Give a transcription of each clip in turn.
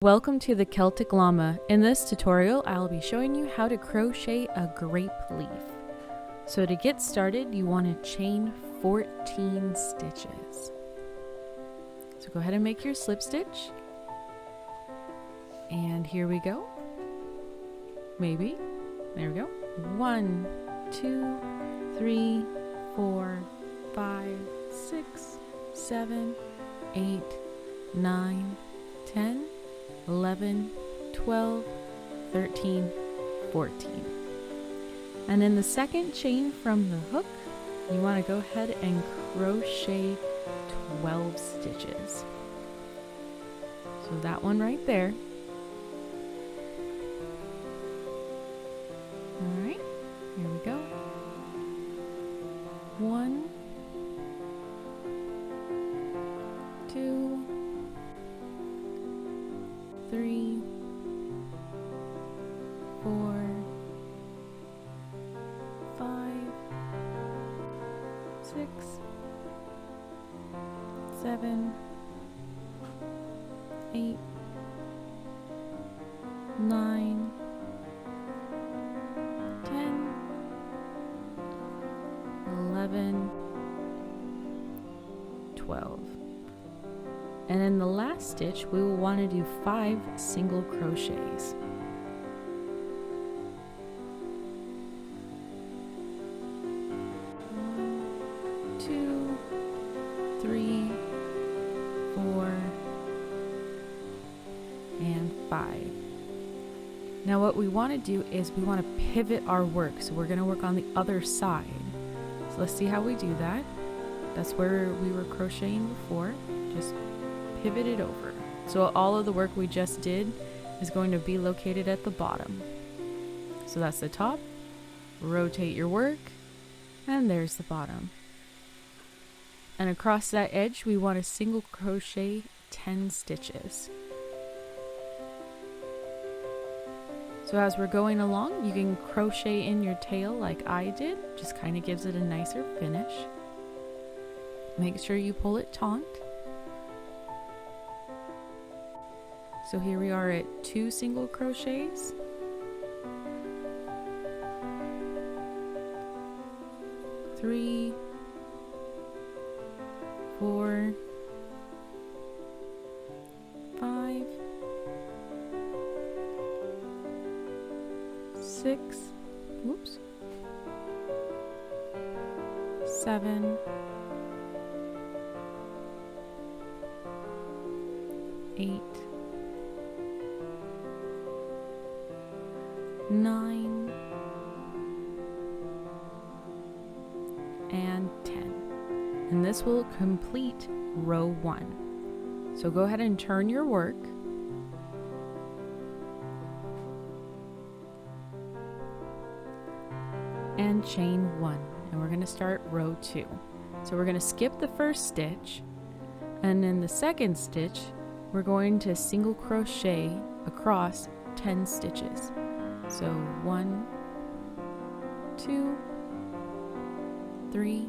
Welcome to the Celtic Llama. In this tutorial, I'll be showing you how to crochet a grape leaf. So to get started, you want to chain 14 stitches. So go ahead and make your slip stitch. And here we go. Maybe. There we go. 1, 2, 3, 4, 5, 6, 7, 8, 9, 10, 11, 12, 13, 14. And in the second chain from the hook, you want to go ahead and crochet 12 stitches. So that one right there. All right, here we go. 1, 2, 3, 4, 5, 6, 7, 8, 9, 10, 11, 12. And in the last stitch, we will want to do 5 single crochets. One, 2, 3, 4, and 5. Now what we want to do is we want to pivot our work. So we're going to work on the other side. So let's see how we do that. That's where we were crocheting before. Just pivot it over. So all of the work we just did is going to be located at the bottom. So that's the top. Rotate your work, and there's the bottom. And across that edge, we want to single crochet 10 stitches. So as we're going along, you can crochet in your tail like I did. Just kind of gives it a nicer finish. Make sure you pull it taut. So here we are at 2 single crochets. Three, 4, 5, 6, whoops, 7, 8, 9, and 10. And this will complete row 1. So go ahead and turn your work. And chain 1. And we're going to start row 2. So we're going to skip the first stitch. And in the second stitch, we're going to single crochet across 10 stitches. So 1, 2, 3,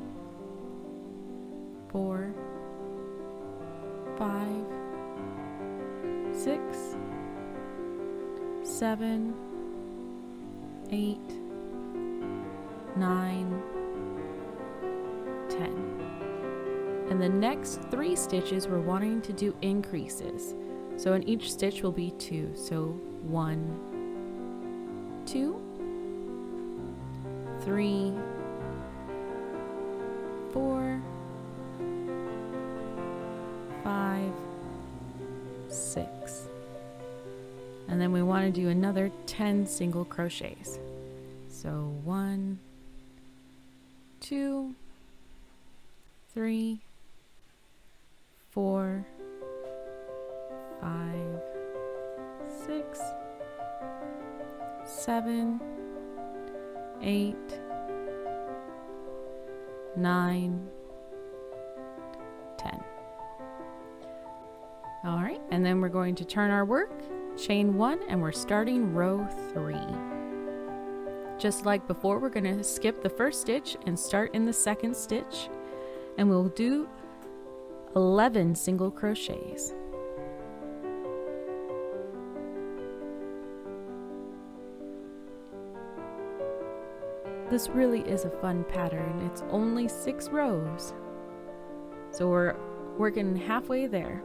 4, 5, 6, 7, 8, 9, 10. And the next 3 stitches we're wanting to do increases. So in each stitch will be 2. So 1, 2, 3, 4, 5, 6. And then we want to do another 10 single crochets. So 1, 2, 3, 4, 5, 6, 7, 8, 9, 10. All right, and then we're going to turn our work, chain 1, and we're starting row 3. Just like before, we're going to skip the first stitch and start in the second stitch, and we'll do 11 single crochets. This really is a fun pattern. It's only 6 rows. So we're working halfway there.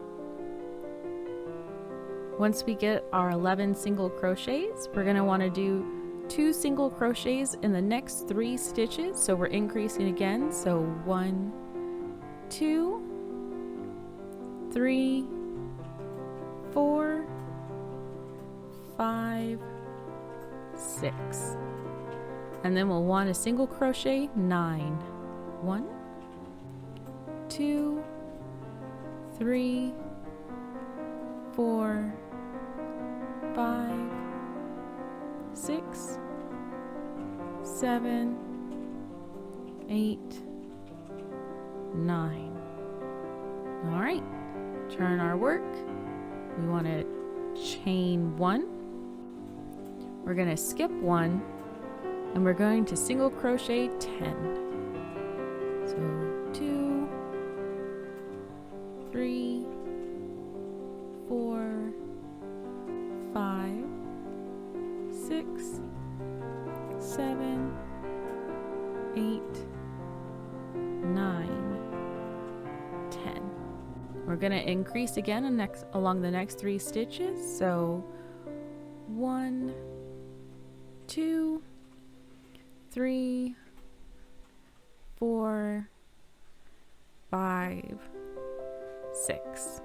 Once we get our 11 single crochets, we're going to want to do 2 single crochets in the next 3 stitches. So we're increasing again. So 1, 2, 3, 4, 5, 6. And then we'll want a single crochet 9. 1, 2, 3, 4, 5, 6, 7, 8, 9. All right, turn our work. We want to chain 1. We're going to skip 1 and we're going to single crochet 10. So 2, 3, 4, 5, 6, 7, 8, 9, 10. We're going to increase again along the next 3 stitches. So 1, 2, 3, 4, 5, 6.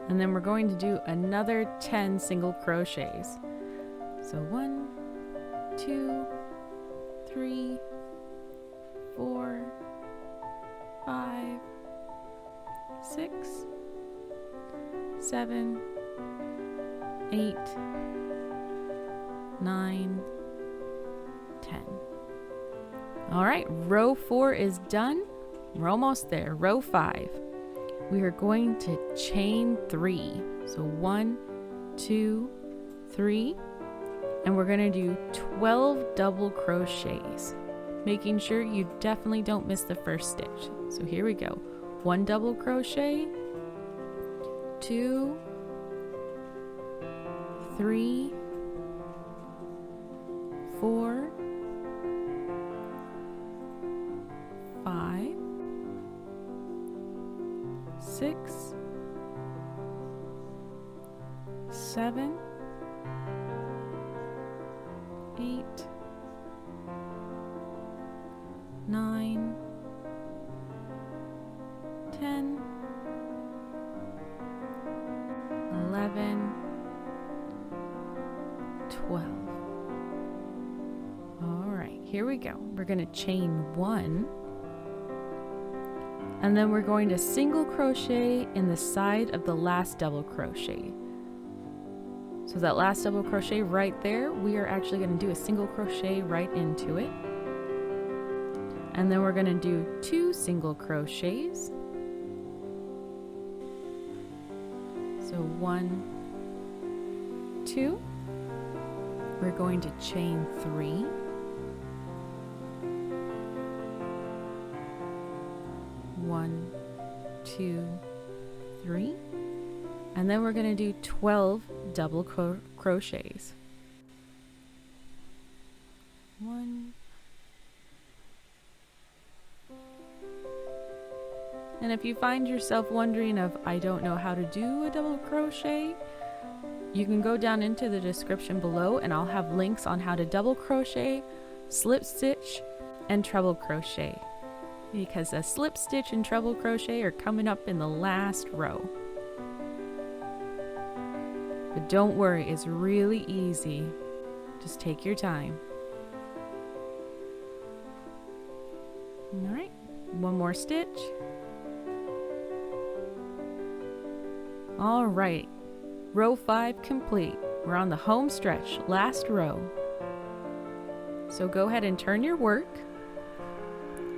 And then we're going to do another 10 single crochets. So 1, 2, 3, 4, 5, 6, 7, 8, 9, 10. All right, row 4 is done. We're almost there. Row 5. We are going to chain 3. So 1, 2, 3. And we're going to do 12 double crochets, making sure you definitely don't miss the first stitch. So here we go. 1 double crochet, 2, 3, 4, 5, 6, 7, 8, 9, 10, 11, 12. All right, here we go. We're going to chain 1, and then we're going to single crochet in the side of the last double crochet. So that last double crochet right there, we are actually going to do a single crochet right into it. And then we're going to do 2 single crochets. So 1, 2. We're going to chain 3. 1, 2, 3. And then we're going to do 12 double crochets. 1. And if you find yourself wondering if I don't know how to do a double crochet, you can go down into the description below and I'll have links on how to double crochet, slip stitch, and treble crochet. Because a slip stitch and treble crochet are coming up in the last row. But don't worry, it's really easy. Just take your time. All right, 1 more stitch. All right, row 5 complete. We're on the home stretch, last row. So go ahead and turn your work.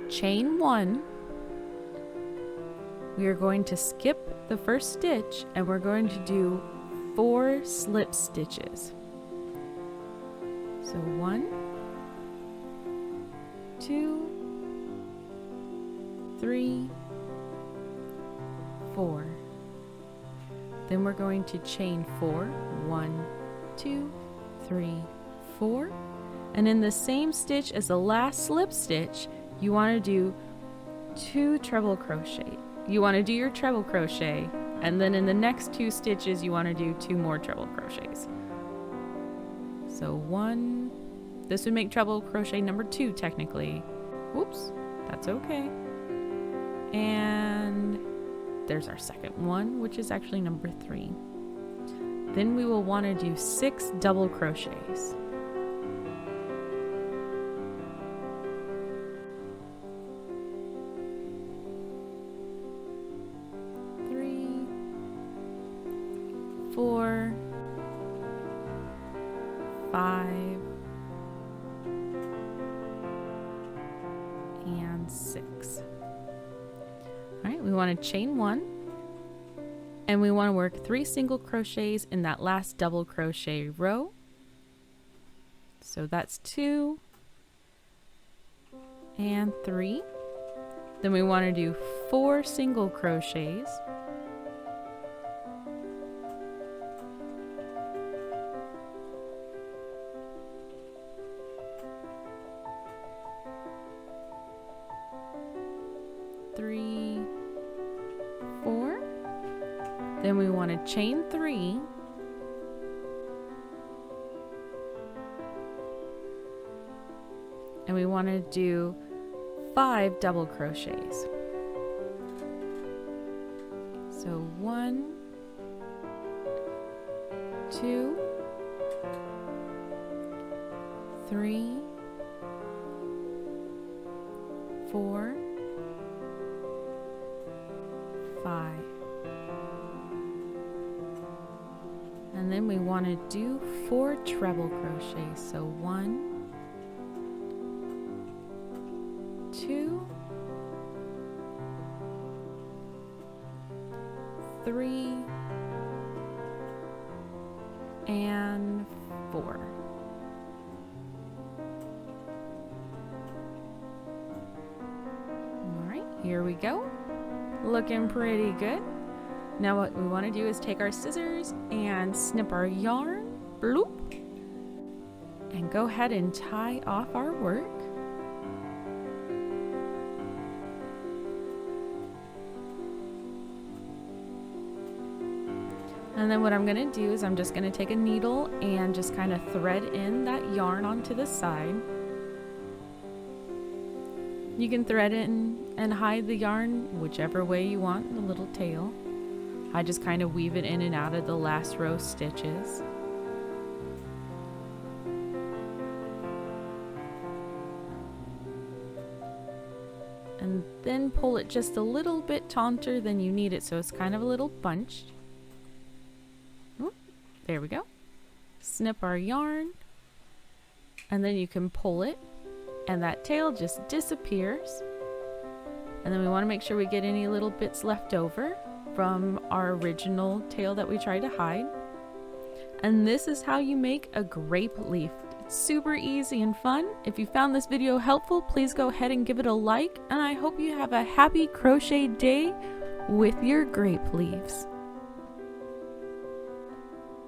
Chain 1. We are going to skip the first stitch and we're going to do 4 slip stitches. So 1, 2, 3, 4. Then we're going to chain 4. 1, 2, 3, 4. And in the same stitch as the last slip stitch, you want to do 2 treble crochet. You want to do your treble crochet, and then in the next 2 stitches you want to do 2 more treble crochets. So 1, this would make treble crochet number 2 technically. Oops, that's okay. And there's our second one, which is actually number 3. Then we will want to do 6 double crochets. Four, 5, and 6. All right, we want to chain 1, and we want to work 3 single crochets in that last double crochet row. So that's 2 and 3. Then we want to do 4 single crochets. Three, 4. Then we want to chain 3. And we want to do 5 double crochets. So 1, 2, 3, 4, 5. And then we want to do 4 treble crochets. So 1, 2, 3, and 4. All right, here we go. Looking pretty good. Now what we want to do is take our scissors and snip our yarn, bloop, and go ahead and tie off our work. And then what I'm going to do is I'm just going to take a needle and just kind of thread in that yarn onto the side. You can thread it in and hide the yarn whichever way you want, the little tail. I just kind of weave it in and out of the last row stitches. And then pull it just a little bit taunter than you need it, so it's kind of a little bunched. Oop, there we go. Snip our yarn, and then you can pull it, and that tail just disappears. And then we want to make sure we get any little bits left over from our original tail that we tried to hide. And this is how you make a grape leaf. It's super easy and fun. If you found this video helpful, please go ahead and give it a like, and I hope you have a happy crochet day with your grape leaves.